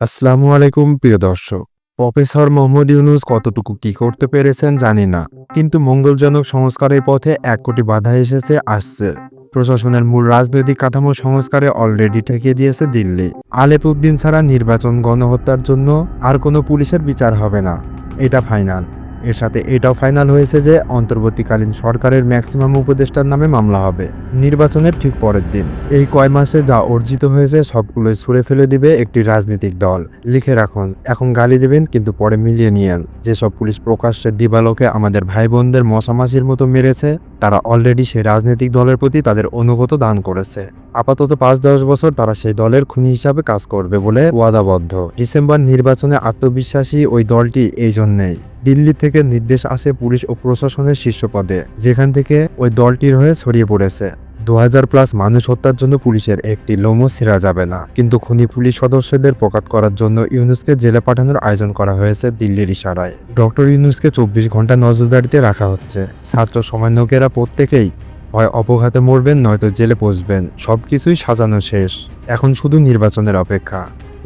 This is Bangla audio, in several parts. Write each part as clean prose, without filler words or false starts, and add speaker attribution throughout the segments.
Speaker 1: আসসালামু আলাইকুম প্রিয় দর্শক। প্রফেসর মোহাম্মদ ইউনূস কতটুকু কি করতে পেরেছেন জানি না, কিন্তু মঙ্গলজনক সংস্কারের পথে ১ কোটি বাধা আসছে। প্রশাসনের মূল রাজনৈতিক কাঠামো সংস্কারে অলরেডি ঠেকিয়ে দিয়েছে দিল্লি। আলেপ উদ্দিন ছাড়া নির্বাচন গণহত্যার জন্য আর কোনো পুলিশের বিচার হবে না, এটা ফাইনাল। এর সাথে এটাও ফাইনাল হয়েছে যে অন্তর্বর্তীকালীন সরকারের ম্যাক্সিমাম উপদেষ্টার নামে মামলা হবে নির্বাচনের ঠিক পরের দিন। এই কয় মাসে যা অর্জিত হয়েছে সবগুলোই ছুঁড়ে ফেলে দিবে একটি রাজনৈতিক দল। লিখে রাখুন, এখন গালি দেবেন কিন্তু পরে মিলিয়ে নিয়েন। যেসব পুলিশ প্রকাশ্যে দিবালোকে আমাদের ভাই বোনদের মশামাছির মতো মেরেছে, তারা অলরেডি সেই রাজনৈতিক দলের প্রতি তাদের অনুগত দান করেছে। আপাতত ৫-১০ বছর তারা সেই দলের খুনি হিসাবে কাজ করবে বলে ওয়াদাবদ্ধ। ডিসেম্বর নির্বাচনে আত্মবিশ্বাসী ওই দলটি এই জন্যেই। দিল্লি থেকে নির্দেশ আসে পুলিশ ও প্রশাসনের শীর্ষ পদে, যেখান থেকে ওই দলটির হয়ে ছড়িয়ে পড়েছে। ২০০০+ মানুষ হত্যার জন্য পুলিশের একটি লোমও ছেঁড়া যাবে না, কিন্তু খুনি পুলিশ সদস্যদের প্রকাশ করার জন্য ইউনূসকে জেলে পাঠানোর আয়োজন করা হয়েছে দিল্লির ইশারায়। ডক্টর ইউনূসকে ২৪ ঘন্টা নজরদারিতে রাখা হচ্ছে। ছাত্র সমন্বয়কেরা প্রত্যেকেই হয় অপঘাতে মরবেন নয়তো জেলে পচবেন। সবকিছুই সাজানো শেষ, এখন শুধু নির্বাচনের অপেক্ষা।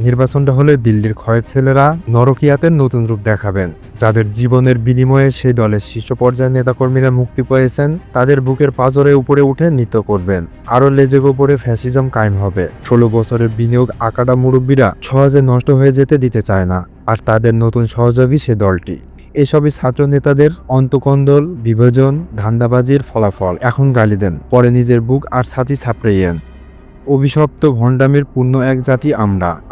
Speaker 1: নির্বাচনটা হলে দিল্লির খয়ের ছেলেরা নরকিয়াতের নতুন রূপ দেখাবেন। যাদের জীবনের বিনিময়ে সেই দলের শীর্ষ পর্যায়ের নেতাকর্মীরা মুক্তি পেয়েছেন, তাদের বুকের পাঁজরে উপরে উঠে নৃত্য করবেন। আরও লেজের ওপরে ফ্যাসিজম কায়েম হবে। ১৬ বছরের বিনিয়োগ আকাটা মুরব্বীরা সহজে নষ্ট হয়ে যেতে দিতে চায় না, আর তাদের নতুন সহযোগী সে দলটি। এসবই ছাত্র নেতাদের অন্তকন্দল, বিভাজন, ধান্দাবাজির ফলাফল। এখন গালি দেন, পরে নিজের বুক আর ছাতি ছাপড়িয়েন। অভিশপ্ত ভণ্ডামির পূর্ণ এক জাতি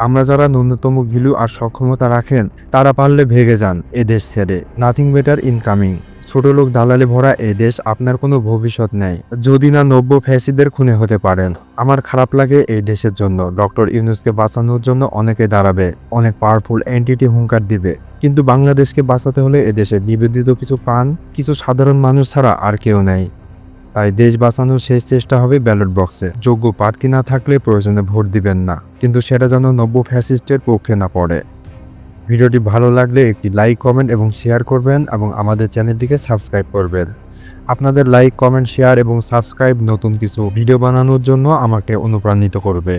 Speaker 1: আমরা যারা ন্যূনতম ঘিলু আর সক্ষমতা রাখেন, তারা পারলে ভেগে যান এ দেশ ছেড়ে। Nothing better incoming. ছোট লোক দালালে ভরা এ দেশ, আপনার কোনো ভবিষ্যৎ নেই যদি না নব্য ফ্যাসিদের খুনে হতে পারেন। আমার খারাপ লাগে এই দেশের জন্য। ডক্টর ইউনূসকে বাঁচানোর জন্য অনেকে দাঁড়াবে, অনেক পাওয়ারফুল এন্টিটি হুঙ্কার দিবে, কিন্তু বাংলাদেশকে বাঁচাতে হলে এদেশে নিবেদিত কিছু প্রাণ, কিছু সাধারণ মানুষ ছাড়া আর কেউ নেই। তাই দেশ বাঁচানোর শেষ চেষ্টা হবে ব্যালট বক্সে। যোগ্য প্রার্থী না থাকলে প্রয়োজনে ভোট দিবেন না, কিন্তু সেটা যেন নব্য ফ্যাসিস্টের পক্ষে না পড়ে। ভিডিওটি ভালো লাগলে একটি লাইক, কমেন্ট এবং শেয়ার করবেন, এবং আমাদের চ্যানেলটিকে সাবস্ক্রাইব করবেন। আপনাদের লাইক, কমেন্ট, শেয়ার এবং সাবস্ক্রাইব নতুন কিছু ভিডিও বানানোর জন্য আমাকে অনুপ্রাণিত করবে।